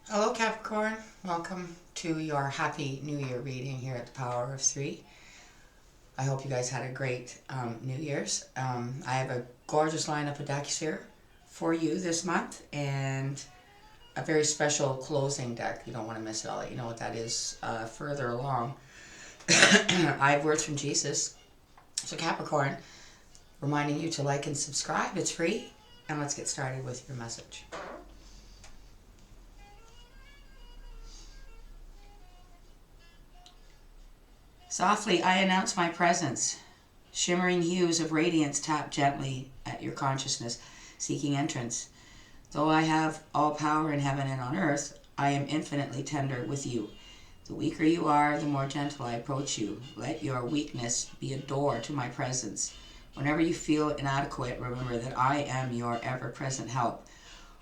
Hello, Capricorn. Welcome to your Happy New Year reading here at the Power of Three. I hope you guys had a great New Year's. I have a gorgeous lineup of decks here for you this month and a very special closing deck. You don't want to miss it. I'll let you know what that is further along. I have words from Jesus. So, Capricorn, reminding you to like and subscribe. It's free. And let's get started with your message. Softly, I announce my presence. Shimmering hues of radiance tap gently at your consciousness, seeking entrance. Though I have all power in heaven and on earth, I am infinitely tender with you. The weaker you are, the more gentle I approach you. Let your weakness be a door to my presence. Whenever you feel inadequate, remember that I am your ever-present help.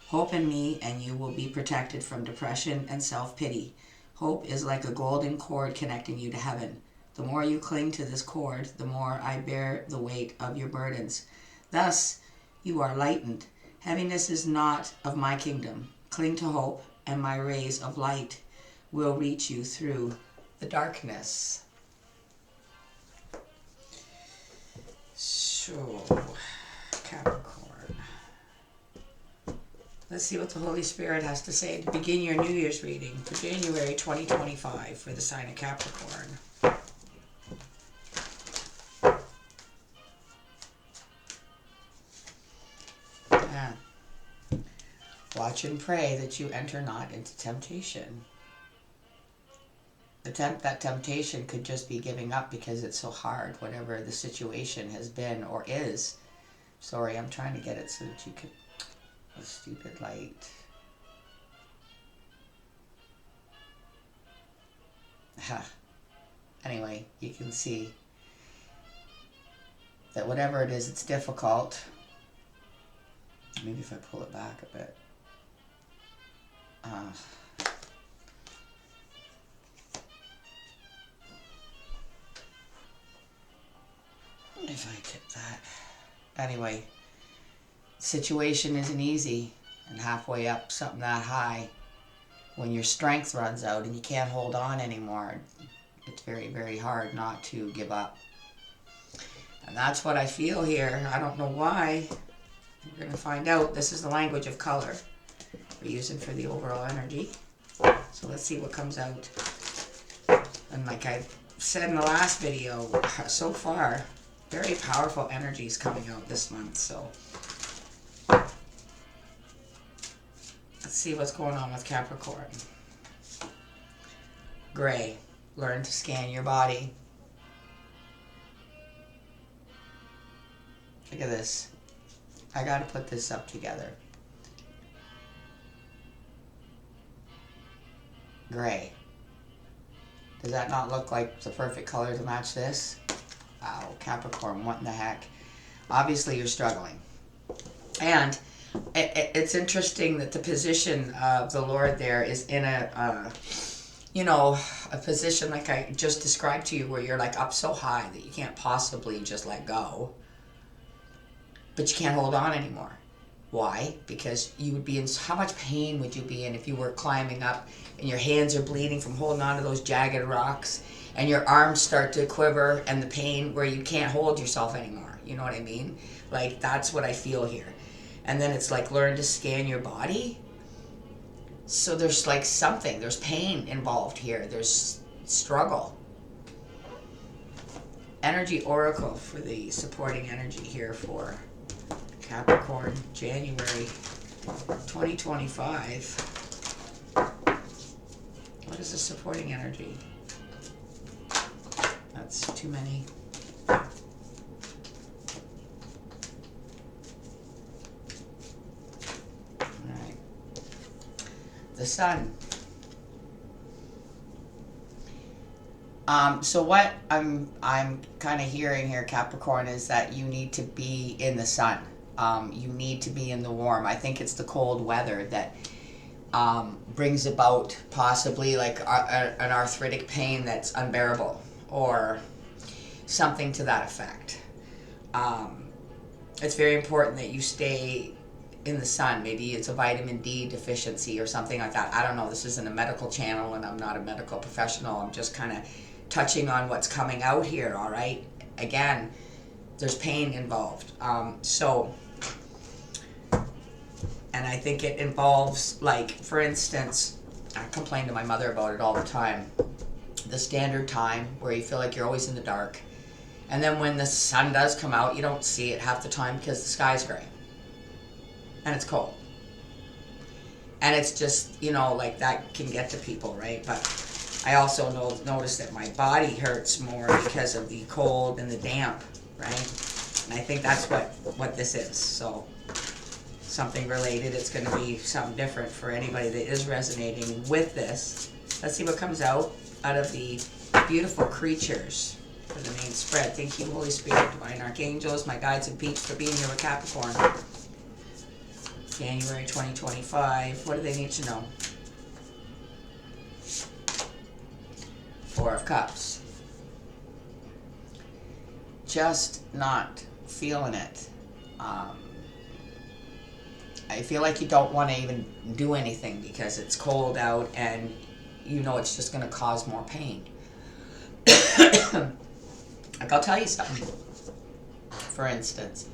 Hope in me, and you will be protected from depression and self-pity. Hope is like a golden cord connecting you to heaven. The more you cling to this cord, the more I bear the weight of your burdens. Thus, you are lightened. Heaviness is not of my kingdom. Cling to hope, and my rays of light will reach you through the darkness. So, Capricorn. Let's see what the Holy Spirit has to say to begin your New Year's reading for January 2025 for the sign of Capricorn. Watch and pray that you enter not into temptation. That temptation could just be giving up because it's so hard, whatever the situation has been or is. Sorry, I'm trying to get it so that you could... A stupid light. Anyway, you can see that whatever it is, it's difficult. Maybe if I pull it back a bit. If I get that. Anyway, situation isn't easy, and halfway up something that high, when your strength runs out and you can't hold on anymore, it's very, very hard not to give up. And that's what I feel here. I don't know why. We're going to find out. This is the language of color we're using for the overall energy. So let's see what comes out. And like I said in the last video, so far, very powerful energies coming out this month. So let's see what's going on with Capricorn. Gray, learn to scan your body. Look at this. I got to put this up together. Gray. Does that not look like the perfect color to match this? Wow, Capricorn, what in the heck? Obviously, you're struggling. And it's interesting that the position of the Lord there is in a position like I just described to you, where you're like up so high that you can't possibly just let go. But you can't hold on anymore. Why? Because you would be in, how much pain would you be in if you were climbing up and your hands are bleeding from holding on to those jagged rocks and your arms start to quiver and the pain where you can't hold yourself anymore. You know what I mean? Like, that's what I feel here. And then it's like, learn to scan your body. So there's like something, there's pain involved here. There's struggle. Energy Oracle for the supporting energy here for Capricorn, January 2025. What is the supporting energy? That's too many. Alright. The Sun. So what I'm kind of hearing here, Capricorn, is that you need to be in the sun. You need to be in the warm. I think it's the cold weather that brings about possibly like an arthritic pain that's unbearable, or something to that effect. It's very important that you stay in the sun. Maybe it's a vitamin D deficiency or something like that. I don't know. This isn't a medical channel and I'm not a medical professional. I'm just kind of touching on what's coming out here, all right? Again, there's pain involved. And I think it involves, like, for instance, I complain to my mother about it all the time. The standard time where you feel like you're always in the dark. And then when the sun does come out, you don't see it half the time because the sky's gray. And it's cold. And it's just, you know, like that can get to people, right? But I also notice that my body hurts more because of the cold and the damp, right? And I think that's what this is. So something related. It's going to be something different for anybody that is resonating with this. Let's see what comes out of the beautiful creatures for the main spread. Thank you, Holy Spirit, Divine Archangels, my guides and peeps, for being here with Capricorn. January 2025. What do they need to know? Four of Cups. Just not feeling it. I feel like you don't want to even do anything because it's cold out and you know it's just going to cause more pain. Like, I'll tell you something. For instance,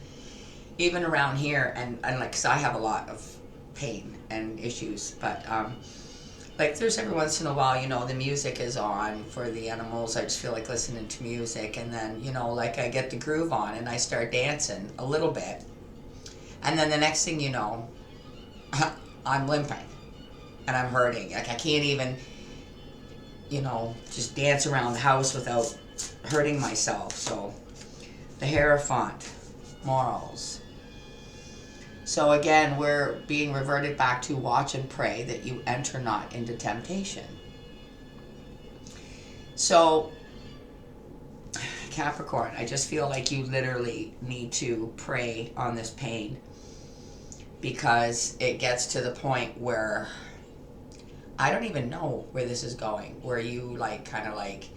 even around here, and like, cause I have a lot of pain and issues, but like, there's every once in a while, you know, the music is on for the animals. I just feel like listening to music, and then, you know, like, I get the groove on and I start dancing a little bit, and then the next thing you know, I'm limping and I'm hurting. Like, I can't even, you know, just dance around the house without hurting myself. So the Hierophant, morals. So again, we're being reverted back to watch and pray that you enter not into temptation. So Capricorn, I just feel like you literally need to pray on this pain, because it gets to the point where I don't even know where this is going, where you like kind of like,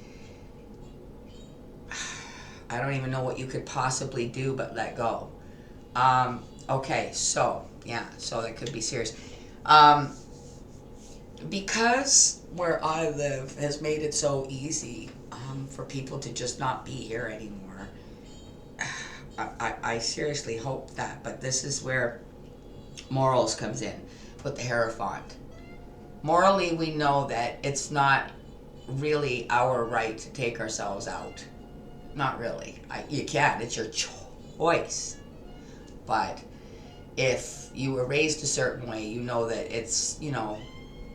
I don't even know what you could possibly do but let go. Okay, so yeah, so that could be serious. Because where I live has made it so easy for people to just not be here anymore. I seriously hope that, but this is where morals comes in with the Hierophant. Morally, we know that it's not really our right to take ourselves out. Not really. You can. It's your choice. But if you were raised a certain way, you know that it's, you know,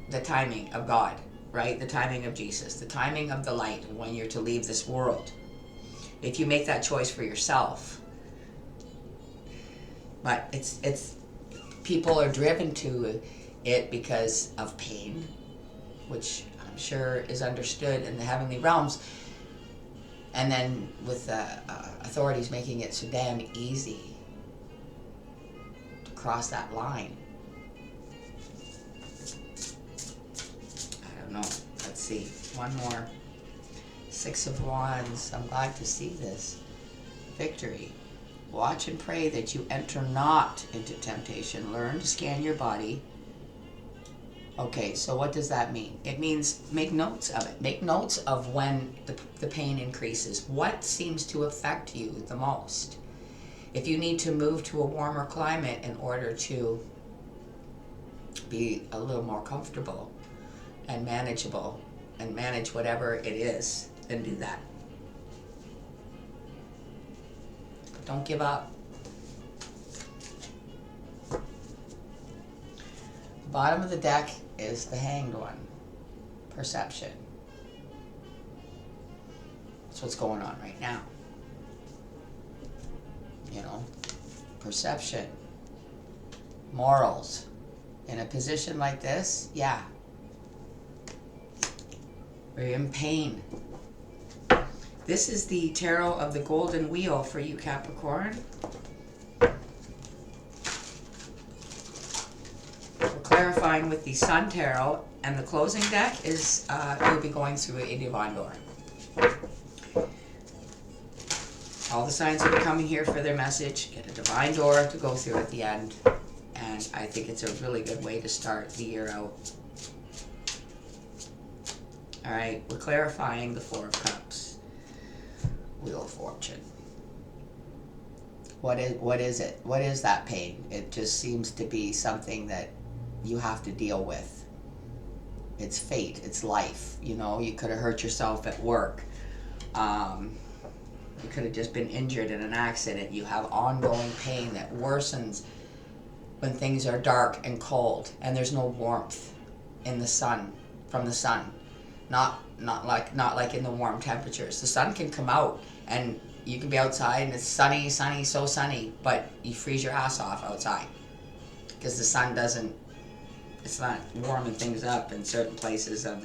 the timing of God, right? The timing of Jesus, the timing of the light when you're to leave this world. If you make that choice for yourself. But it's people are driven to it because of pain, which I'm sure is understood in the heavenly realms. And then with the authorities making it so damn easy to cross that line. I don't know. Let's see. One more. Six of Wands. I'm glad to see this. Victory. Watch and pray that you enter not into temptation. Learn to scan your body. Okay, so what does that mean? It means make notes of it. Make notes of when the pain increases. What seems to affect you the most? If you need to move to a warmer climate in order to be a little more comfortable and manageable and manage whatever it is, then do that. Don't give up. Bottom of the deck is the Hanged One. Perception. That's what's going on right now. You know, perception. Morals. In a position like this, yeah. We're in pain. This is the tarot of the Golden Wheel for you, Capricorn. We're clarifying with the Sun Tarot, and the closing deck is, you'll be going through a divine door. All the signs that are coming here for their message, get a divine door to go through at the end. and I think it's a really good way to start the year out. All right, we're clarifying the Four of Cups. Wheel of Fortune. What is it? What is that pain? It just seems to be something that you have to deal with. It's fate. It's life. You know, you could have hurt yourself at work. You could have just been injured in an accident. You have ongoing pain that worsens when things are dark and cold and there's no warmth in the sun, from the sun. Not like in the warm temperatures. The sun can come out and you can be outside and it's sunny, so sunny, but you freeze your ass off outside because the sun it's not warming things up in certain places of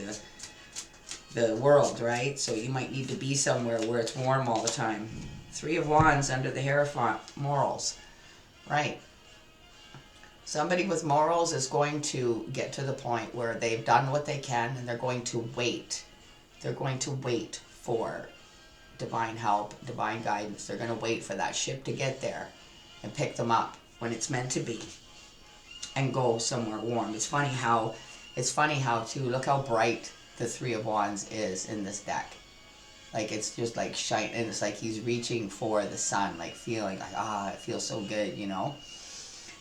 the world, right? So you might need to be somewhere where it's warm all the time. Three of Wands under the Hierophant, morals, right? Somebody with morals is going to get to the point where they've done what they can and they're going to wait. They're going to wait for divine help, divine guidance. They're going to wait for that ship to get there and pick them up when it's meant to be and go somewhere warm. It's funny how too, look how bright the Three of Wands is in this deck. Like, it's just like shine, and it's like he's reaching for the sun, like feeling like, it feels so good, you know?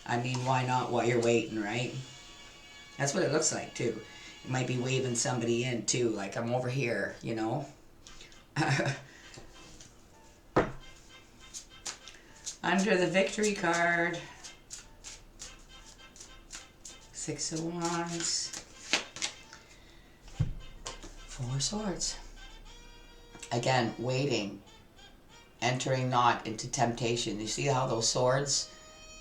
I mean, why not while you're waiting, right? That's what it looks like, too. You might be waving somebody in, too, like, I'm over here, you know? Under the Victory card, Six of Wands, Four of Swords. Again, waiting, entering not into temptation. You see how those swords,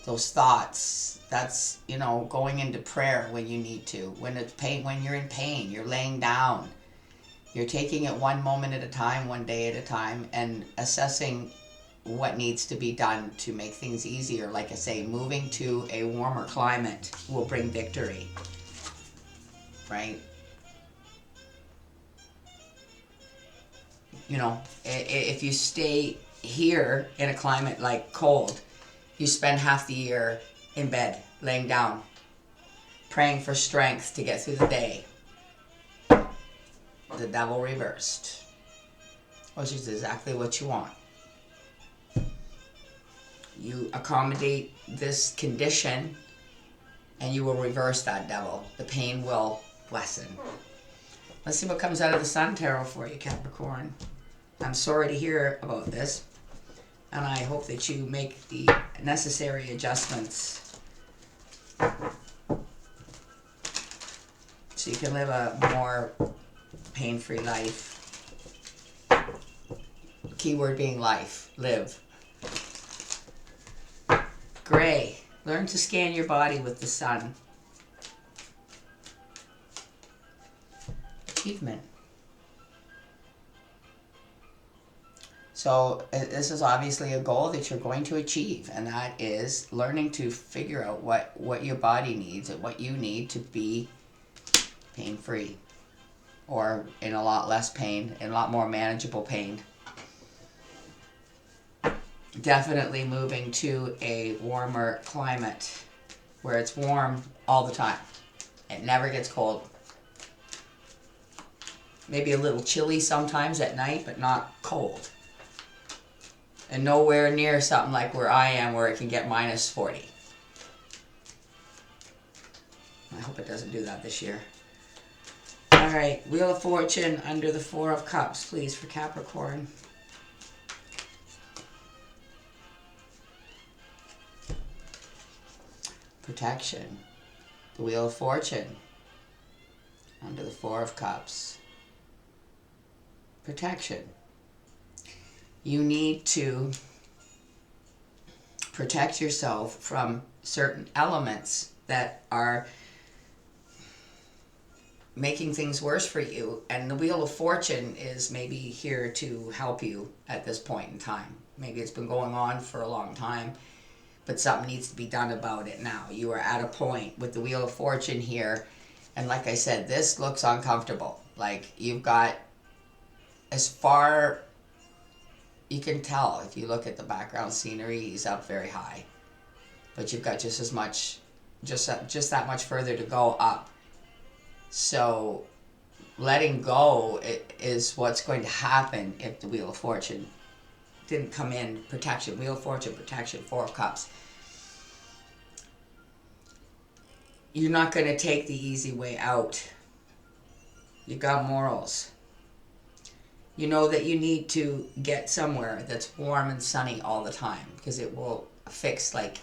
those thoughts, that's, you know, going into prayer when you need to. When it's pain, when you're in pain, you're laying down. You're taking it one moment at a time, one day at a time, and assessing what needs to be done to make things easier. Like I say, moving to a warmer climate will bring victory, right? You know, if you stay here in a climate like cold, you spend half the year in bed, laying down, praying for strength to get through the day. The Devil reversed, which is exactly what you want. You accommodate this condition and you will reverse that devil. The pain will lessen. Let's see what comes out of the Sun Tarot for you, Capricorn. I'm sorry to hear about this, and I hope that you make the necessary adjustments so you can live a more pain-free life. Keyword being life, live. Gray, learn to scan your body with the sun. Achievement. So this is obviously a goal that you're going to achieve, and that is learning to figure out what your body needs and what you need to be pain-free, or in a lot less pain, in a lot more manageable pain. Definitely moving to a warmer climate where it's warm all the time. It never gets cold. Maybe a little chilly sometimes at night, but not cold. And nowhere near something like where I am, where it can get minus 40. I hope it doesn't do that this year. All right, Wheel of Fortune under the Four of Cups, please, for Capricorn. Protection. The Wheel of Fortune under the Four of Cups. Protection. You need to protect yourself from certain elements that are making things worse for you, and the Wheel of Fortune is maybe here to help you at this point in time. Maybe it's been going on for a long time, but something needs to be done about it now. You are at a point with the Wheel of Fortune here, and like I said, this looks uncomfortable. Like, you've got, as far you can tell if you look at the background scenery, he's up very high, but you've got just as much just that much further to go up. So letting go is what's going to happen if the Wheel of Fortune didn't come in. Protection, Wheel of Fortune, protection, Four of Cups. You're not going to take the easy way out. You got morals. You know that you need to get somewhere that's warm and sunny all the time, because it will fix like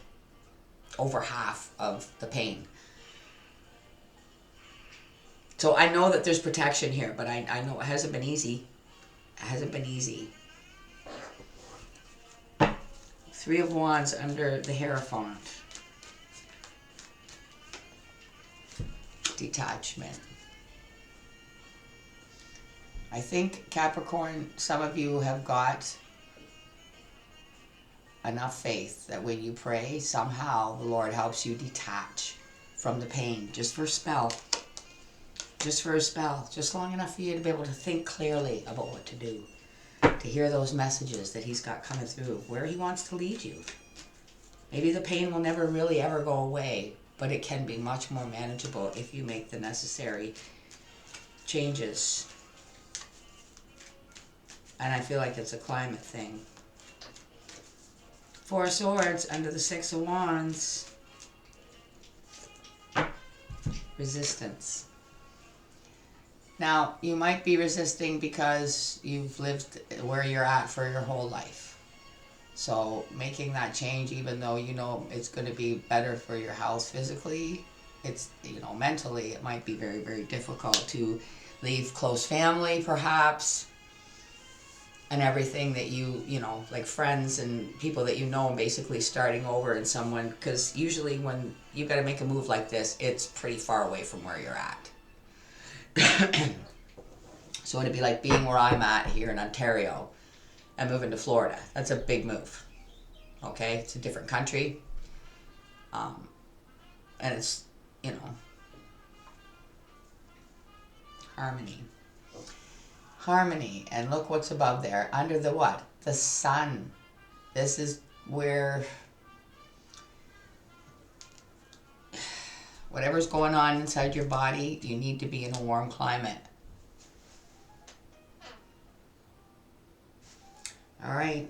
over half of the pain. So I know that there's protection here, but I know it hasn't been easy. It hasn't been easy. Three of Wands under the Hierophant. Detachment. I think, Capricorn, some of you have got enough faith that when you pray, somehow the Lord helps you detach from the pain, just for a spell. Just for a spell. Just long enough for you to be able to think clearly about what to do. To hear those messages that He's got coming through, where He wants to lead you. Maybe the pain will never really ever go away, but it can be much more manageable if you make the necessary changes. And I feel like it's a climate thing. Four of Swords under the Six of Wands. Resistance. Now, you might be resisting because you've lived where you're at for your whole life. So making that change, even though you know it's going to be better for your health physically, it's, you know, mentally it might be very, very difficult to leave close family perhaps, and everything that you know, like friends and people that you know, and basically starting over in someone, because usually when you got to make a move like this, it's pretty far away from where you're at. So it'd be like being where I'm at here in Ontario and moving to Florida. That's a big move. Okay, it's a different country, and it's, you know, harmony. And look what's above there, under the what? The sun. This is where whatever's going on inside your body, you need to be in a warm climate. All right.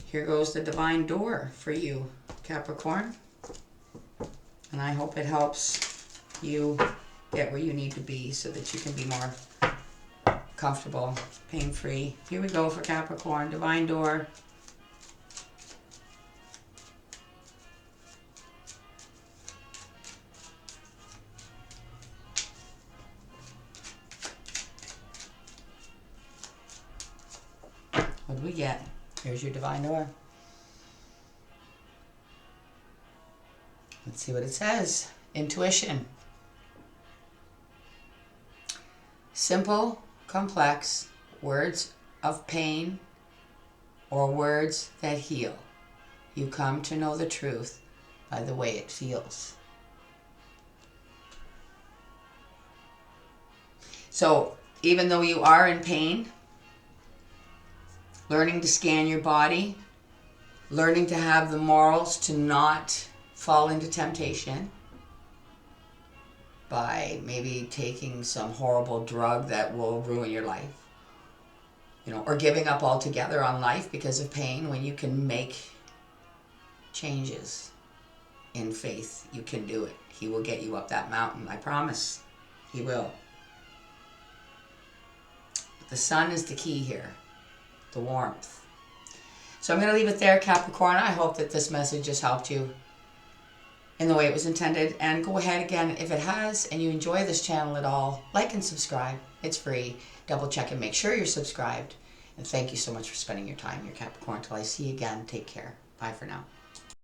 Here goes the divine door for you, Capricorn. And I hope it helps you get where you need to be so that you can be more comfortable, pain-free. Here we go for Capricorn, divine door. What do we get? Here's your divine door. Let's see what it says. Intuition. Simple, complex words of pain or words that heal. You come to know the truth by the way it feels. So even though you are in pain, learning to scan your body, learning to have the morals to not fall into temptation by maybe taking some horrible drug that will ruin your life, you know, or giving up altogether on life because of pain. When you can make changes in faith, you can do it. He will get you up that mountain. I promise. He will. The sun is the key here. The warmth. So I'm going to leave it there, Capricorn. I hope that this message has helped you in the way it was intended. And go ahead again, if it has, and you enjoy this channel at all, like and subscribe. It's free. Double check and make sure you're subscribed. And thank you so much for spending your time here, Capricorn. Till I see you again, take care. Bye for now.